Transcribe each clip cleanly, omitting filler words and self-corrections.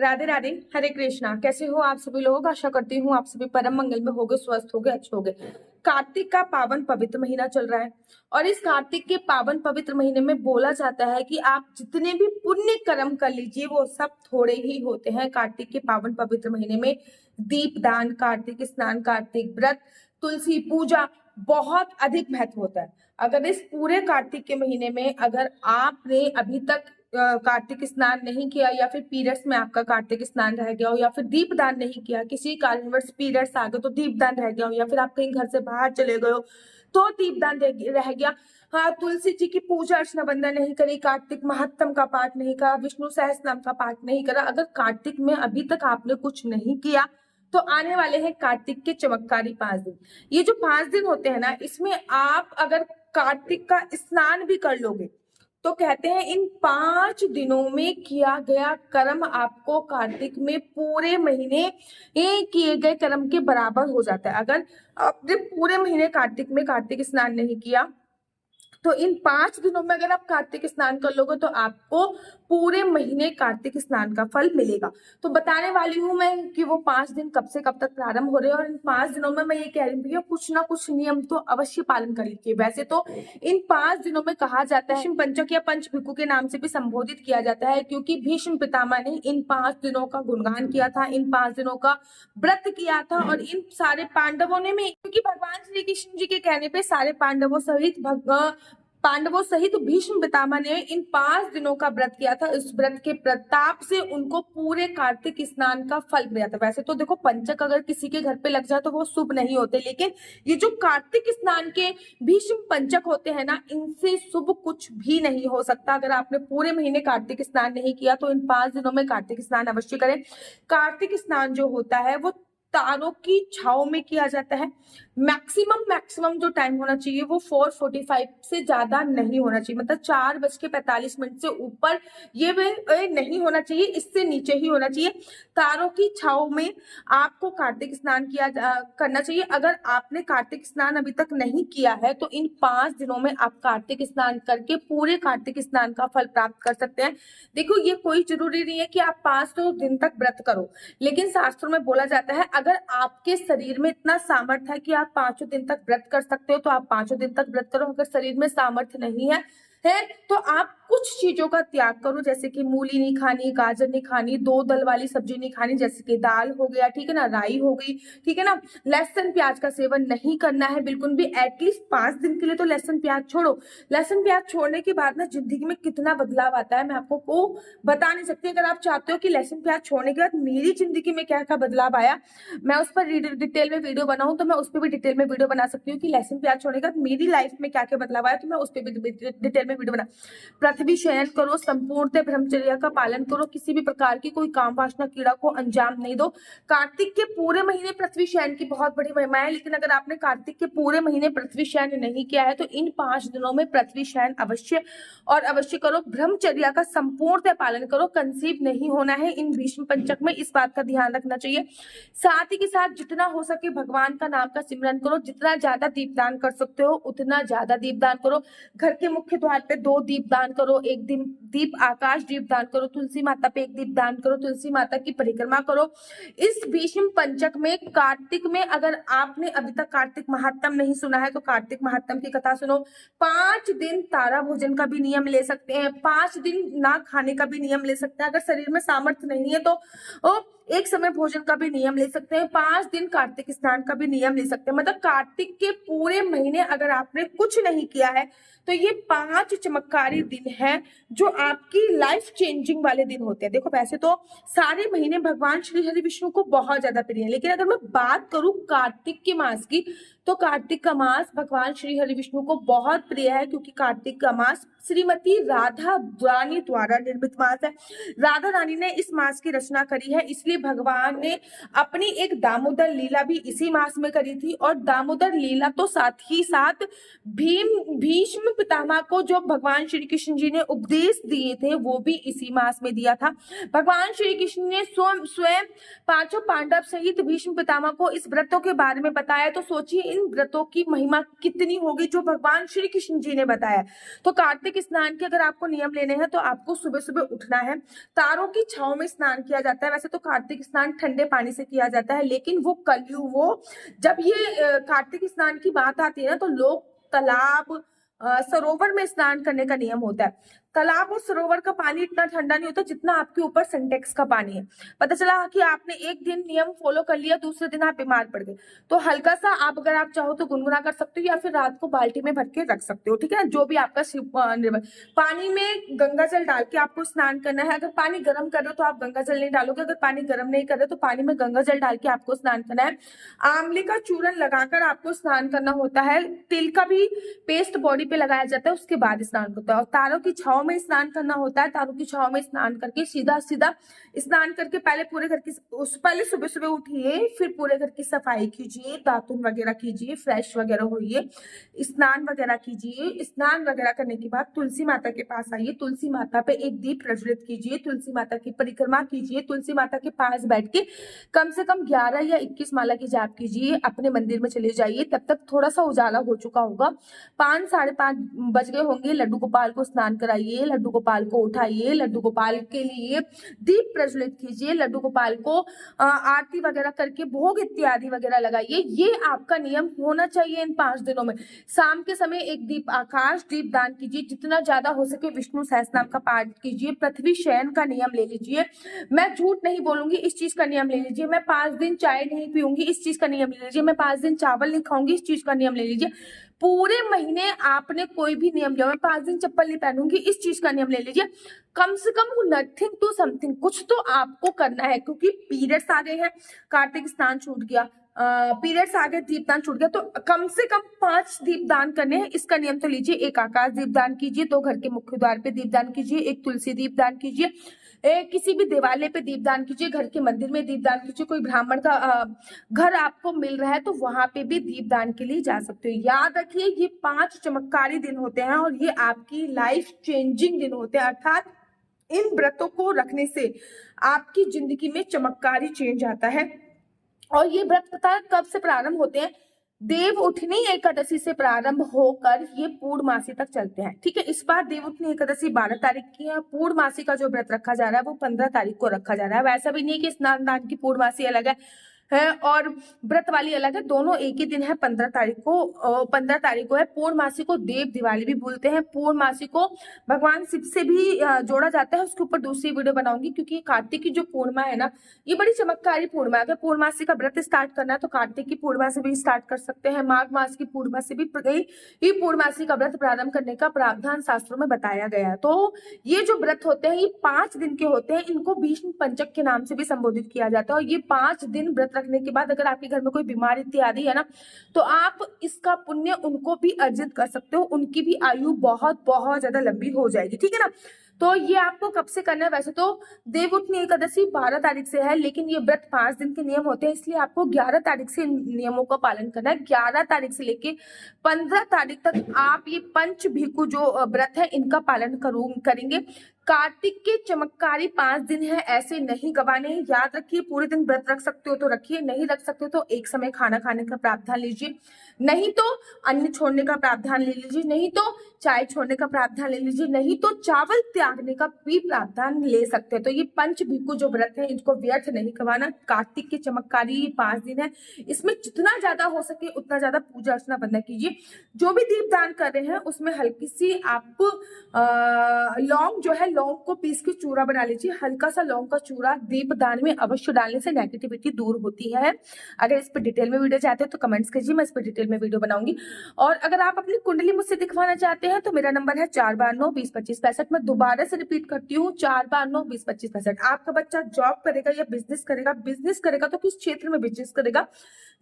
राधे राधे, हरे कृष्णा। कैसे हो आप सभी लोग? आशा करती हूँ आप सभी परम मंगल में होगे, स्वस्थ होगे, अच्छे होगे। कार्तिक का पावन पवित्र महीना चल रहा है और इस कार्तिक के पावन पवित्र महीने में बोला जाता है कि आप जितने भी पुण्य कर्म कर लीजिए वो सब थोड़े ही होते हैं। कार्तिक के पावन पवित्र महीने में दीप दान, कार्तिक स्नान, कार्तिक व्रत, तुलसी पूजा बहुत अधिक महत्व होता है। अगर इस पूरे कार्तिक के महीने में अगर आपने अभी तक कार्तिक स्नान नहीं किया या फिर पीरियड्स में आपका कार्तिक स्नान रह गया हो या फिर दीपदान नहीं किया, किसी कारणवश पीरियड्स आ गए तो दीपदान रह गया हो या फिर आप कहीं घर से बाहर चले गए हो तो दीपदान रह गया, हाँ, तुलसी जी की पूजा अर्चना वंदना नहीं करी, कार्तिक महात्म का पाठ नहीं करा, विष्णु सहस्त्र नाम का पाठ नहीं करा, अगर कार्तिक में अभी तक आपने कुछ नहीं किया तो आने वाले हैं कार्तिक के चमत्कारी 5 दिन। ये जो 5 दिन होते हैं ना, इसमें आप अगर कार्तिक का स्नान भी कर लोगे तो कहते हैं इन 5 दिनों में किया गया कर्म आपको कार्तिक में पूरे महीने किए गए कर्म के बराबर हो जाता है। अगर आपने पूरे महीने कार्तिक में कार्तिक स्नान नहीं किया तो इन 5 दिनों में अगर आप कार्तिक स्नान कर लोगे तो आपको पूरे महीने कार्तिक स्नान का फल मिलेगा। तो बताने वाली हूं मैं कि वो 5 दिन कब से कब तक प्रारंभ हो रहे हैं और इन 5 दिनों में मैं ये कह रही हूँ भैया कुछ ना कुछ नियम तो अवश्य पालन कर लीजिए। वैसे तो इन 5 दिनों में कहा जाता है भीष्म पंचक या पंचभिक्षु के नाम से भी संबोधित किया जाता है, क्योंकि भीष्म पितामह ने इन 5 दिनों का गुणगान किया था, इन 5 दिनों का व्रत किया था और इन सारे पांडवों ने में, क्योंकि भगवान श्री कृष्ण जी के कहने पे सारे पांडवों सहित भीष्म पितामह ने इन 5 दिनों का व्रत किया था। इस व्रत के प्रताप से उनको पूरे कार्तिक स्नान का फल मिला था। वैसे तो देखो पंचक अगर किसी के घर पे लग जाए तो वो शुभ नहीं होते, लेकिन ये जो कार्तिक स्नान के भीष्म पंचक होते हैं ना, इनसे शुभ कुछ भी नहीं हो सकता। अगर आपने पूरे महीने कार्तिक स्नान नहीं किया तो इन 5 दिनों में कार्तिक स्नान अवश्य करें। कार्तिक स्नान जो होता है वो तारों की छाव में किया जाता है। मैक्सिमम जो टाइम होना चाहिए वो 4:45 से ज्यादा नहीं होना चाहिए, मतलब 4:45 से ऊपर ये नहीं होना चाहिए, इससे नीचे ही होना चाहिए। तारों की छाव में आपको कार्तिक स्नान करना चाहिए। अगर आपने कार्तिक स्नान अभी तक नहीं किया है तो इन 5 दिनों में आप कार्तिक स्नान करके पूरे कार्तिक स्नान का फल प्राप्त कर सकते हैं। देखो ये कोई जरूरी नहीं है कि आप 500 दिन तक व्रत करो, लेकिन शास्त्रों में बोला जाता है अगर आपके शरीर में इतना सामर्थ्य है कि आप 5 दिन तक व्रत कर सकते हो तो आप 5 दिन तक व्रत करो। अगर शरीर में सामर्थ्य नहीं है तो आप कुछ चीजों का त्याग करो, जैसे कि मूली नहीं खानी, गाजर नहीं खानी, 2 दल वाली सब्जी नहीं खानी, जैसे कि दाल हो गया, ठीक है ना, राई हो गई, ठीक है ना, लहसुन प्याज का सेवन नहीं करना है बिल्कुल भी। एटलीस्ट 5 दिन के लिए तो लहसुन प्याज छोड़ो। लहसुन प्याज छोड़ने के बाद ना जिंदगी में कितना बदलाव आता है मैं आपको को बता नहीं सकती। अगर आप चाहते हो कि लहसुन प्याज छोड़ने के बाद मेरी जिंदगी में क्या क्या बदलाव आया, मैं उस पर डिटेल में वीडियो बनाऊं तो मैं उस पर भी डिटेल में वीडियो बना सकती हूँ कि लहसुन प्याज छोड़ने के बाद मेरी लाइफ में क्या क्या बदलाव आया, तो मैं उस पर भी डिटेल में वीडियो बना। पृथ्वी शयन करो, संपूर्णतः ब्रह्मचर्य का पालन करो, किसी भी प्रकार की कोई काम वासना कीड़ा को अंजाम नहीं दो। कार्तिक के पूरे महीने पृथ्वी शयन की बहुत बड़ी महिमा है, लेकिन अगर आपने कार्तिक के पूरे महीने पृथ्वी शयन नहीं किया है तो इन 5 दिनों में पृथ्वी शयन अवश्य और अवश्य करो। ब्रह्मचर्य का संपूर्णतः पालन करो, कंसीव नहीं होना है इन भीष्म पंचक में, इस बात का ध्यान रखना चाहिए। साथ ही के साथ जितना हो सके भगवान का नाम का सिमरन करो, जितना ज्यादा दीपदान कर सकते हो उतना ज्यादा दीपदान करो। घर के मुख्य द्वार पे 2 दीप दान करो, एक दीप आकाश दीप दान करो, तुलसी माता पे 1 दीप दान करो, तुलसी माता की परिक्रमा करो। इस भीष्म पंचक में कार्तिक में अगर आपने अभी तक कार्तिक महात्म नहीं सुना है तो कार्तिक महात्म की कथा सुनो। 5 दिन तारा भोजन का भी नियम ले सकते हैं, 5 दिन ना खाने का भी नियम ले सकते हैं। अगर शरीर में सामर्थ्य नहीं है तो एक समय भोजन का भी नियम ले सकते हैं, 5 दिन कार्तिक स्नान का भी नियम ले सकते हैं। मतलब कार्तिक के पूरे महीने अगर आपने कुछ नहीं किया है तो ये 5 चमत्कारी दिन हैं जो आपकी लाइफ चेंजिंग वाले दिन होते हैं। देखो वैसे तो सारे महीने भगवान श्री हरि विष्णु को बहुत ज्यादा प्रिय है, लेकिन अगर मैं बात करूं कार्तिक के मास की तो कार्तिक का मास भगवान श्री हरि विष्णु को बहुत प्रिय है, क्योंकि कार्तिक का मास श्रीमती राधा रानी द्वारा निर्मित मास है। राधा रानी ने इस मास की रचना करी है, इसलिए भगवान ने अपनी एक दामोदर लीला भी इसी मास में करी थी। और दामोदर लीला तो साथ ही साथ भीष्म पितामह को जो भगवान श्री कृष्ण जी ने उपदेश दिए थे वो भी इसी मास में दिया था। भगवान श्री कृष्ण ने स्वयं पांचों पांडव सहित भीष्म पितामह को इस व्रतों के बारे में बताया। तो सोचिए इन व्रतों की महिमा कितनी होगी जो भगवान श्री कृष्ण जी ने बताया। तो कार्तिक स्नान के अगर आपको नियम लेने हैं तो आपको सुबह सुबह उठना है, तारों की छांव में स्नान किया जाता है। वैसे तो कार्तिक स्नान ठंडे पानी से किया जाता है, लेकिन वो कलयुग वो जब ये कार्तिक स्नान की बात आती है ना तो लोग तालाब सरोवर में स्नान करने का नियम होता है। तालाब और सरोवर का पानी इतना ठंडा नहीं होता जितना आपके ऊपर सिंटेक्स का पानी है। पता चला कि आपने एक दिन नियम फॉलो कर लिया, दूसरे दिन आप बीमार पड़ गए, तो हल्का सा आप अगर आप चाहो तो गुनगुना कर सकते हो या फिर रात को बाल्टी में भर के रख सकते हो, ठीक है, जो भी आपका निर्भर। पानी में गंगा जल डाल के आपको स्नान करना है। अगर पानी गर्म कर रहे हो तो आप गंगा जल नहीं डालोगे, अगर पानी गर्म नहीं कर रहे तो पानी में गंगा जल डाल के आपको स्नान करना है। आंवले का चूर्ण लगाकर आपको स्नान करना होता है। तिल का भी पेस्ट बॉडी पे लगाया जाता है, उसके बाद स्नान होता है। और तारों की छाव में स्नान करना होता है। तारों की छाव में स्नान करके सीधा सीधा स्नान करके पहले सुबह सुबह उठिए, फिर पूरे घर की सफाई कीजिए, दातुन वगैरह कीजिए, फ्रेश वगैरह होइए, स्नान वगैरह कीजिए। स्नान वगैरह करने के बाद तुलसी माता के पास आइए, तुलसी माता पे एक दीप प्रज्वलित कीजिए, तुलसी माता की परिक्रमा कीजिए, तुलसी माता के पास बैठ के कम से कम 11 या 21 माला की जाप कीजिए। अपने मंदिर में चले जाइए, तब तक थोड़ा सा उजाला हो चुका होगा, 5 साढ़े 5 बज गए होंगे। लड्डू गोपाल को स्नान कराइए, लड्डू गोपाल को उठाइए, लड्डू गोपाल के लिए दीप प्रज्वलित कीजिए, लड्डू गोपाल को आरती वगैरह करके भोग इत्यादि वगैरह लगाइए। ये आपका नियम होना चाहिए इन 5 दिनों में। शाम के समय एक दीप आकाश दीप दान कीजिए, जितना ज्यादा हो सके विष्णु सहस्त्रनाम का पाठ कीजिए। पृथ्वी शयन का नियम ले लीजिए, मैं झूठ नहीं बोलूंगी, इस चीज का नियम ले लीजिए। मैं 5 दिन चाय नहीं पीऊंगी, इस चीज का नियम ले लीजिए। मैं 5 दिन चावल नहीं खाऊंगी, इस चीज का नियम ले लीजिए। पूरे महीने आपने कोई भी नियम लिया, मैं 5 दिन चप्पल नहीं पहनूंगी, इस चीज का नियम ले लीजिए। कम से कम नथिंग टू समथिंग, कुछ तो आपको करना है, क्योंकि पीरियड्स आ गए हैं, कार्तिक स्नान छूट गया, पीरियड्स आ गए, दीपदान छूट गया, तो कम से कम 5 दीपदान करने हैं, इसका नियम तो लीजिए। एक आकाश दीपदान कीजिए, 2 घर के मुख्य द्वार पे दीपदान कीजिए, एक तुलसी दीपदान कीजिए, किसी भी देवालय पे दीपदान कीजिए, घर के मंदिर में दीपदान कीजिए। कोई ब्राह्मण का घर आपको मिल रहा है तो वहां पे भी दीपदान के लिए जा सकते हो। याद रखिए ये 5 चमत्कारी दिन होते हैं और ये आपकी लाइफ चेंजिंग दिन होते हैं, अर्थात इन व्रतों को रखने से आपकी जिंदगी में चमत्कारी चेंज आता है। और ये व्रत पता है कब से प्रारंभ होते हैं? देव उठनी एकादशी से प्रारंभ होकर ये पूर्णमासी तक चलते हैं, ठीक है। इस बार देव उठनी एकादशी 12 तारीख की है। पूर्णमासी का जो व्रत रखा जा रहा है वो 15 तारीख को रखा जा रहा है। वैसा भी नहीं कि स्नान दान की पूर्णमासी अलग है और व्रत वाली अलग है, दोनों एक ही दिन है। 15 तारीख को है। पूर्णमासी को देव दिवाली भी बोलते हैं। पूर्णमासी को भगवान शिव से भी जोड़ा जाता है, उसके ऊपर दूसरी वीडियो बनाऊंगी, क्योंकि कार्तिक की जो पूर्णिमा है ना, ये बड़ी चमत्कारी पूर्णिमा है। अगर पूर्णमासी का व्रत स्टार्ट करना है तो कार्तिक की पूर्णिमा से भी स्टार्ट कर सकते हैं, माघ मास की पूर्णिमा से भी ये पूर्णमासी का व्रत प्रारंभ करने का प्रावधान शास्त्रों में बताया गया है। तो ये जो व्रत होते हैं ये 5 दिन के होते हैं, इनको भीष्म पंचक के नाम से भी संबोधित किया जाता है। और ये 5 दिन व्रत रखने के बाद अगर आपके घर में कोई बीमारी इत्यादि है ना, तो आप इसका पुण्य उनको भी अर्जित कर सकते हो, उनकी भी आयु बहुत बहुत ज्यादा लंबी हो जाएगी, ठीक है ना। तो ये आपको कब से करना है? वैसे तो देवउठनी एकादशी 12 तारीख से है, लेकिन ये व्रत 5 दिन के नियम होते हैं, इसलिए आपको 11 तारीख से नियमों का पालन करना है। 11 तारीख से लेके 15 तारीख तक आप ये पंच भिक्खु जो व्रत है इनका पालन करेंगे। कार्तिक के चमत्कारी 5 दिन है, ऐसे नहीं गवाने। याद रखिए, पूरे दिन व्रत रख सकते हो तो रखिए, नहीं रख सकते हो तो एक समय खाना खाने का प्रावधान लीजिए, नहीं तो अन्न छोड़ने का प्रावधान ले लीजिए, नहीं तो चाय छोड़ने का प्रावधान ले लीजिए, नहीं तो चावल त्यागने का भी प्रावधान ले सकते हैं। तो ये पंच भिक्खु जो व्रत है इनको व्यर्थ नहीं गवाना। कार्तिक के चमत्कारी ये 5 दिन है, इसमें जितना ज्यादा हो सके उतना ज्यादा पूजा अर्चना बंदा कीजिए। जो भी दीपदान कर रहे हैं उसमें हल्की सी आप लौंग जो है, लौंग को पीस के चूरा बना लीजिए। हल्का सा लौंग का चूरा दीपदान में अवश्य डालने से नेगेटिविटी दूर होती है। अगर इस पर डिटेल में वीडियो चाहते हैं तो कमेंट्स कीजिए, मैं इस पर डिटेल में वीडियो बनाऊंगी। और अगर आप अपनी कुंडली मुझसे दिखवाना चाहते हैं तो मेरा नंबर है 492202565। मैं दोबारा से रिपीट करती हूँ, 492202565। आपका बच्चा जॉब करेगा या बिजनेस करेगा? बिजनेस करेगा तो किस क्षेत्र में बिजनेस करेगा?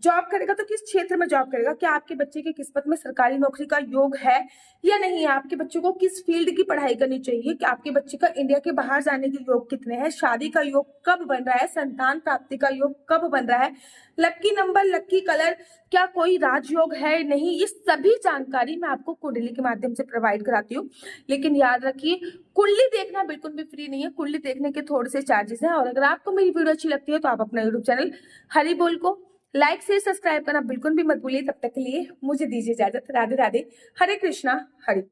जॉब करेगा तो किस क्षेत्र में जॉब करेगा? क्या आपके बच्चे की किस्मत में सरकारी नौकरी का योग है या नहीं? आपके बच्चे को किस फील्ड की पढ़ाई करनी चाहिए? क्या आपके बच्चे का इंडिया के बाहर जाने के योग कितने हैं, शादी का योग कब बन रहा है, संतान प्राप्ति का योग कब बन रहा है, लकी नंबर, लकी कलर, क्या कोई राजयोग है नहीं, ये सभी जानकारी मैं आपको कुंडली के माध्यम से प्रोवाइड कराती हूँ। लेकिन याद रखिए, कुंडली देखना बिल्कुल भी फ्री नहीं है, कुंडली देखने के थोड़े से चार्जेस हैं। और अगर आपको मेरी वीडियो अच्छी लगती है तो आप अपना यूट्यूब चैनल हरी बोल को लाइक से सब्सक्राइब करना बिल्कुल भी मत भूलिए। तब तक के लिए मुझे दीजिए इजाजत। राधे राधे, हरे कृष्णा, हरे।